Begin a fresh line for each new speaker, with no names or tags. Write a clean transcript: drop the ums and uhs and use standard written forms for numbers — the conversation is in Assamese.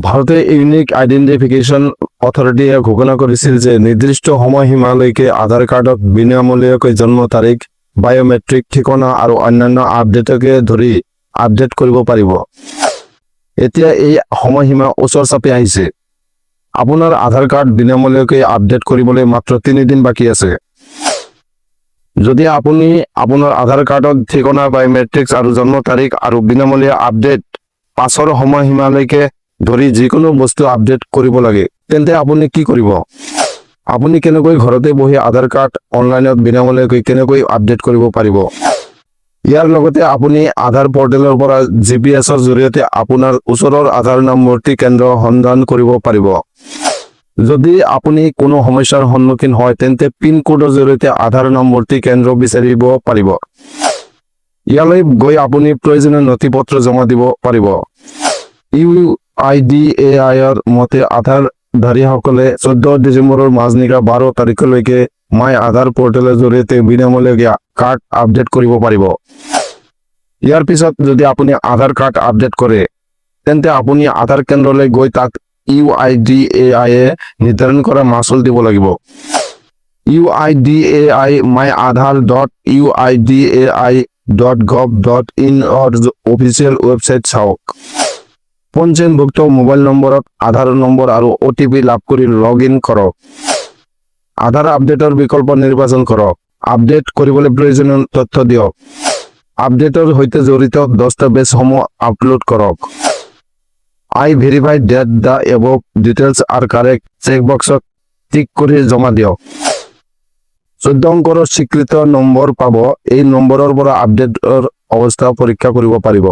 ভাৰতে ইউনিক আইডেন্টিফিকেশ্যন অথৰিটিয়ে ঘোষণা কৰিছিল যে নিৰ্দিষ্ট সময়সীমালৈকে আধাৰ কাৰ্ডত বিনামূলীয়াকৈ জন্ম তাৰিখ, বায়োমেট্ৰিক ঠিকনা আৰু অন্যান্য আপডেটকে ধৰি আপডেট কৰিব পাৰিব। এতিয়া এই সময়সীমা ওচৰ চাপি আহিছে। আপোনাৰ আধাৰ কাৰ্ড বিনামূলীয়াকৈ আপডেট কৰিবলৈ মাত্ৰ 3 দিন বাকী আছে। যদি আপুনি আপোনাৰ আধাৰ কাৰ্ডত ঠিকনা, বায়োমেট্ৰিক্স আৰু জন্ম তাৰিখ আৰু বিনামূলীয়া আপডেট 5ৰ সময়সীমালৈকে ধৰি যিকোনো বস্তু আপডেট কৰিব লাগে, তেন্তে আপুনি কি কৰিব? আপুনি কেনেকৈ ঘৰতে বহি আধাৰ কাৰ্ড অনলাইনত বিনামূলীয়াকৈ কেনেকৈ আপডেট কৰিব পাৰিব? ইয়াৰ লগতে আপুনি আধাৰ পৰ্টেলৰ পৰা GPS-ৰ জৰিয়তে আপোনাৰ ওচৰৰ আধাৰ নামভৰ্তি কেন্দ্ৰ সন্ধান কৰিব পাৰিব। যদি আপুনি কোনো সমস্যাৰ সন্মুখীন হয়, তেন্তে পিন কোডৰ জৰিয়তে আধাৰ নামভৰ্তি কেন্দ্ৰ বিচাৰিব পাৰিব। ইয়ালৈ গৈ আপুনি প্ৰয়োজনীয় নথিপত্ৰ জমা দিব পাৰিব। UIDAI-ৰ মতে আধাৰধাৰীসকলে 14 ডিচেম্বৰৰ মাজনিশা 12 তাৰিখলৈকে মাই আধাৰ পৰ্টেলৰ জৰিয়তে বিনামূলীয়াকৈ কাৰ্ড আপডেট কৰিব পাৰিব। ইয়াৰ পিছত যদি আপুনি আধাৰ কাৰ্ড আপডেট কৰে, তেন্তে আপুনি আধাৰ কেন্দ্ৰলৈ গৈ তাত UIDAI-এ নিৰ্ধাৰণ কৰা মাচুল দিব লাগিব। UIDAI myAadhar.uidai.gov.in-ৰ অফিচিয়েল ৱেবছাইট চাওক। পঞ্জীয়নভুক্ত মোবাইল নম্বৰত আধাৰ নম্বৰ আৰু OTP লাভ কৰি লগ-ইন কৰক। আধাৰ আপডেটৰ বিকল্প নিৰ্বাচন কৰক। আপডেট কৰিবলৈ প্ৰয়োজনীয় তথ্য দিয়ক। আপডেটৰ সৈতে জড়িত দস্তাবেজসমূহ আপলোড কৰক। I verify that the above details are correct চেকবক্সত টিক কৰি জমা দিয়ক। 14 অংকৰ স্বীকৃত নম্বৰ পাব। এই নম্বৰৰ পৰা আপডেটৰ অৱস্থা পৰীক্ষা কৰিব পাৰিব।